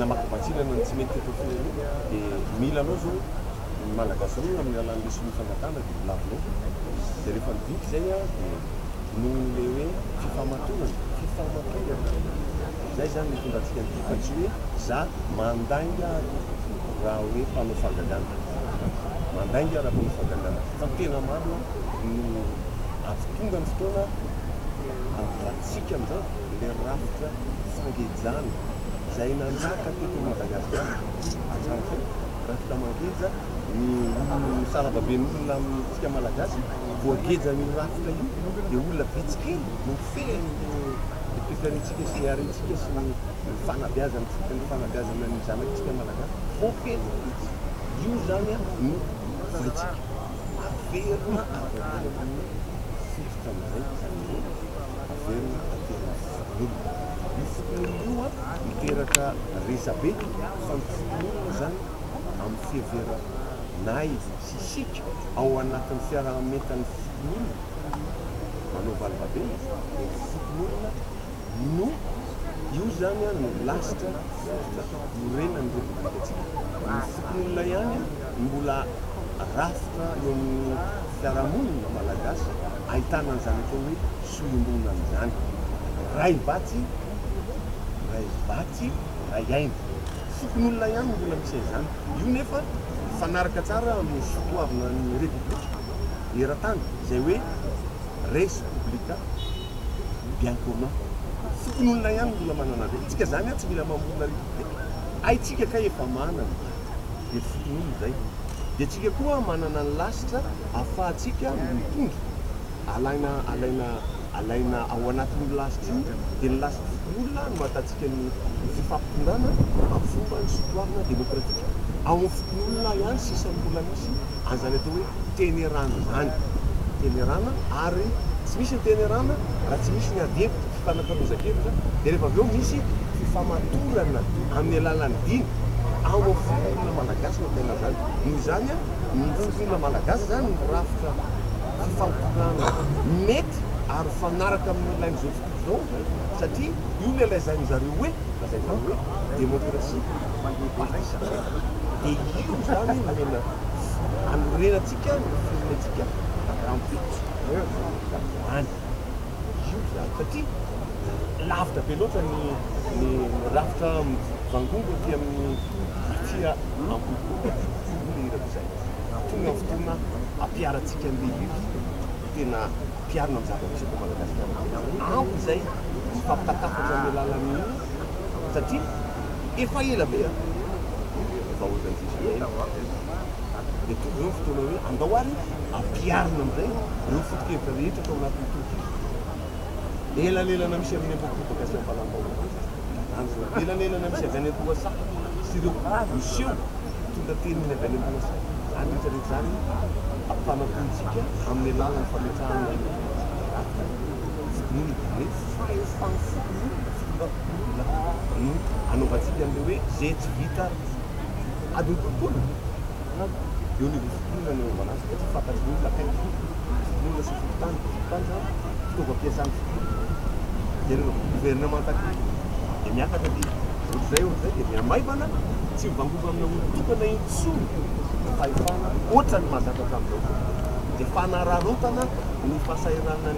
namakivatsilana ny tsy mety teto firenena dia mila aloha zao malagasy aloha amin'ny alalan'le solofanatana dia lavinao dia rehefa midiky zay a dia noho le hoe fifamatorana zay zany mitondratsika ny diky tsy hoe za mandainga raha hoe mpanao fagagana mandainga raha mpanao fagagana fa tena maro no avy tonga ny fotoana avratsika amizao le rafitra fangejana zay nanjaka teto Madagasikara atrano fe rafitra mangeja ny saravaben'olona amintsika malagasy voagejan'io rafitra io dia olona bitsikely no feny pikanitsika sy ny arentsika sy ny fanabeazantsika ny fanabeazana ny zanakitsika malagasy fofeny io zany a no vaitsika averina averina fototra amizay zany hoe averina aterina foton'olona io foton'olona io a miteraka resabe fa ny foton'olona zany amin'ny fiheveranay sy sika ao anatin'ny fiarahametan'ny foton'olona manao valavabe ny foton'olona no io zany a no lasitra morenany republikatsika ny foton'olona ihany mbola rafitra eo amin'ny fiarahamonina malagasy ahitana an'izany atao hoe solondona amin'izany ray vatsy ray aina foton'olona ihany mbola misy izany io nefa fanaraka tsara amin'ny sotoavina ny republika eran-tany zay hoe res publica bien commun foton'olona ihany mbola manana re tsika zany a tsy mila mamolona republika aitsika ka efa manana dia foton'olona zay dia tsika koa manana ny lasitra ahafahantsika mitondra alaina ao anatin'ny lasitra io dia ny lasitra foton'olona no atatsika ny fifampitondrana amin'ny fomba ny sotoavina demokratika ao amin'ny foton'olona ihany sisa mbola misy an'izany atao hoe tenerana zany tenerana ary tsy misy ny tenerana raha tsy misy ny adevitra fifanakaroza-kevitra dia rehefa avy eo misy fifamatorana amin'ny alalan'ny diny ao amin'ny foton'olona malagasy no tena zany noho izany a ny foton'olona malagasy zany ny rafitra fifampitondrana mety ary fanaraka amin'ny ilain'izao fototra zao satria io le lazainy zareo hoe lazaina hoe démocratie participative dia io zany nomena anorenatsika ny firenetsika rampitso any io zany satria lavitra be loatra ny rafitra vangongo ty amin'ny tia ampoko le irak'izay tonga ny fotoana ampiaratsika an'le io tena piarina amin'ny zava-misy eto Madagasikara ampy zay mifampitakafatra amin'ny alalan'io satria efa ela be efa ohatran'izay dia tonga eo fotoana hoe andao ary ampiarina amin'izay ireo foto-kevitra rehetra tao anatin'ny toky elanelana misy amin'ny ampokopaka sy ampalampaona elanelana misy avy any am-poasa sy ireo miseho tonga teniny avy any am-poasa zany rehetrarehetra zany ampanatontsika amin'ny alalany fametrahana no anaovantsika amin'le hoe zay tsy vita adiny kokoa eo ny foton'olona ny anaovana azy tsy fantatry olona akaiky foton'olona sy fototany zany fitaovam-piasany foton'olona dia rehefa gouvernement dia miakatra dia ohatr'izay dia miamaivana tsy mivangova amina olo tokana intsony fahefana ohatra ny mahazatra amin'izao dia fanararotana ny fahasairana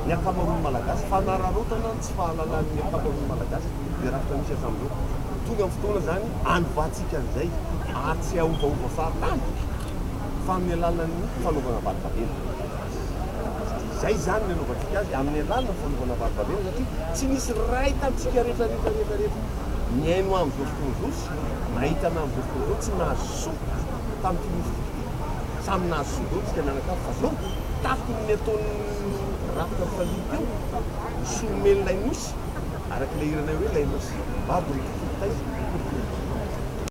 ny ankamaroany malagasy fanararotana tsy fahalalany ankamaroany malagasy dia rafitra misy hatramin'izao tonga amin'ny fotoana zany anovatsika an'izay ary tsy aovaova fahatany fa amin'ny alalan'ny fanaovana valivavena zay zany ny anaovantsika azy amin'ny alalana fanaovana valivavena satria tsy nisy ray tamitsika rehetrarehetra miaino amin'izao fotoana izao sy mahitana amin'izao fotoana izao tsy nahasoa tamin'ity misy samy nahasoa zao tsika mianakafy fa zao tapiny ny ataon'ny rafitra mifandiny teo solomeny lainosy araka le iranay hoe lainosy babo ritititaizy